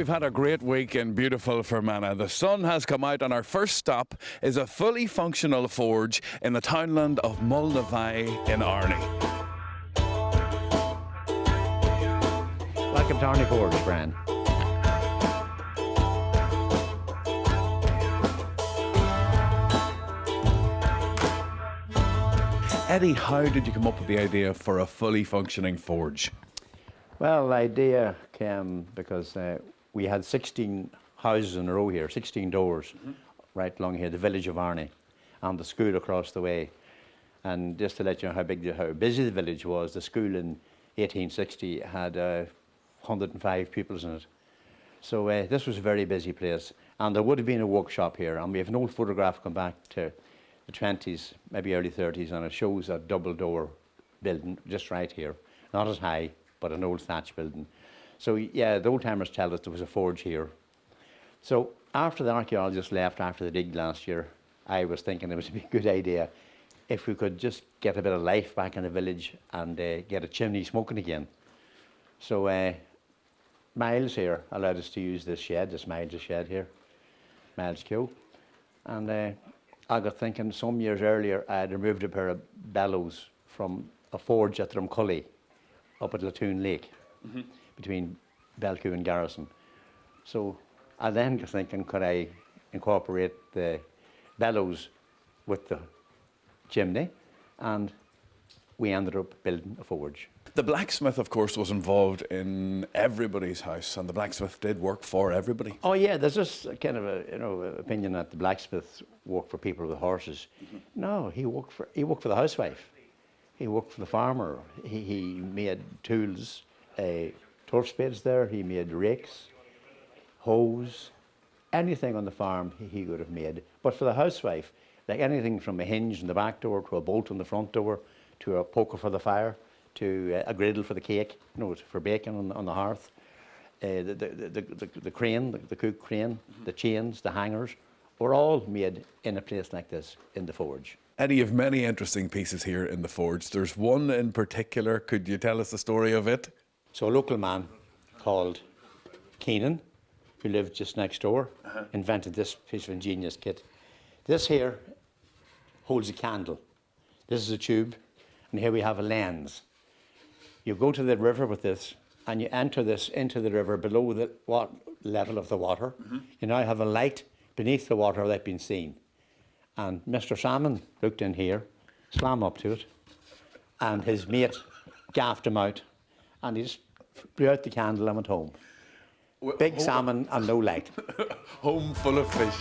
We've had a great week in beautiful Fermanagh. The sun has come out and our first stop is a fully functional forge in the townland of Mulnavie in Arney. Welcome to Arney Forge, Brian. Eddie, how did you come up with the idea for a fully functioning forge? Well, the idea came because we had 16 houses in a row here, 16 doors, right along here, the village of Arney, and the school across the way. And just to let you know how busy the village was, the school in 1860 had 105 pupils in it. So this was a very busy place. And there would have been a workshop here, and we have an old photograph come back to the 20s, maybe early 30s, and it shows a double door building just right here. Not as high, but an old thatch building. So yeah, the old timers tell us there was a forge here. So after the archaeologists left after the dig last year, I was thinking it was a good idea if we could just get a bit of life back in the village and get a chimney smoking again. So Miles here allowed us to use this shed, this Miles' shed here, Miles Q. And I got thinking some years earlier I had removed a pair of bellows from a forge at Drumcully up at Latoon Lake, between Belcoo and Garrison. So I then got thinking, could I incorporate the bellows with the chimney? And we ended up building a forge. The blacksmith, of course, was involved in everybody's house, and the blacksmith did work for everybody. Oh yeah, there's this kind of a opinion that the blacksmith worked for people with horses. No, he worked for the housewife. He worked for the farmer. He made tools, turf spades there, he made rakes, hoes, anything on the farm he could have made. But for the housewife, like anything from a hinge in the back door to a bolt on the front door to a poker for the fire to a griddle for the cake, for baking on the hearth, the crane, the cook crane, the chains, the hangers, were all made in a place like this, in the forge. Eddie, you have many interesting pieces here in the forge. There's one in particular. Could you tell us the story of it? So a local man called Keenan, who lived just next door, invented this piece of ingenious kit. This here holds a candle. This is a tube, and here we have a lens. You go to the river with this, and you enter this into the river below the level of the water. You now have a light beneath the water without being seen. And Mr. Salmon looked in here, swam up to it, and his mate gaffed him out, and he just blew out the candle and went home. Big salmon and no light. Home full of fish.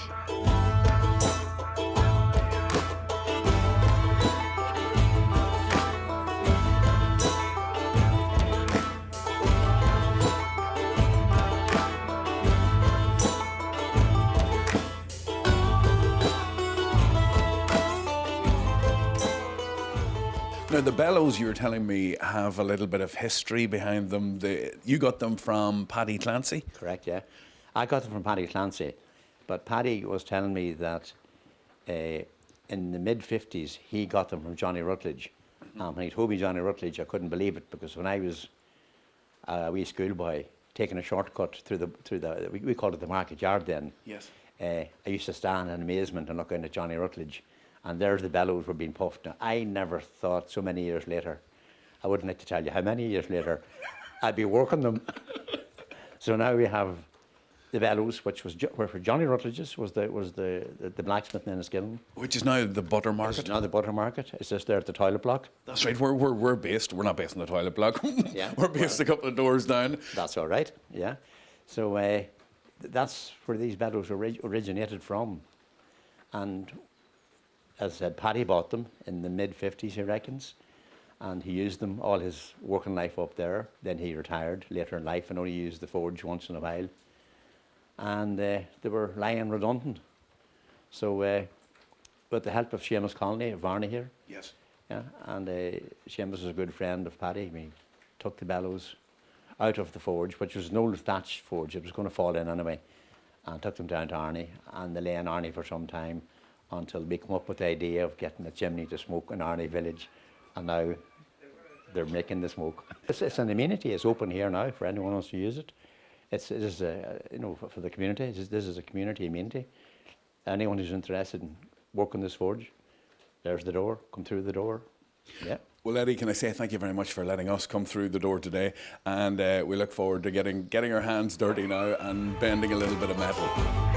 Now, the bellows, you were telling me, have a little bit of history behind them. You got them from Paddy Clancy? Correct, yeah. I got them from Paddy Clancy, but Paddy was telling me that in the mid-50s, he got them from Johnny Rutledge. And when he told me Johnny Rutledge, I couldn't believe it, because when I was a wee schoolboy, taking a shortcut through we called it the market yard then. Yes. I used to stand in amazement and look in at Johnny Rutledge. And there's the bellows were being puffed. Now, I never thought so many years later, I wouldn't like to tell you how many years later, I'd be working them. So now we have the bellows, which were for Johnny Rutledge's, was the blacksmith in Enniskillen. Which is now the butter market. It's now the butter market. It's just there at the toilet block. That's right. We're based. We're not based in the toilet block. Yeah, we're based a couple of doors down. That's all right. Yeah. So that's where these bellows originated from, and as I said, Paddy bought them in the mid-50s, he reckons, and he used them all his working life up there. Then he retired later in life and only used the forge once in a while. And they were lying redundant. So with the help of Seamus Connolly of Arney here, yes, yeah, and Seamus was a good friend of Paddy. He took the bellows out of the forge, which was an old thatched forge. It was going to fall in anyway, and took them down to Arney, and they lay in Arney for some time, until we come up with the idea of getting a chimney to smoke in Arney village, and now they're making the smoke. It's an amenity. It's open here now for anyone who wants to use it. it is a, you know, for the community. This is a community amenity. Anyone who's interested in working this forge, there's the door. Come through the door. Yeah. Well, Eddie, can I say thank you very much for letting us come through the door today, and we look forward to getting our hands dirty now and bending a little bit of metal.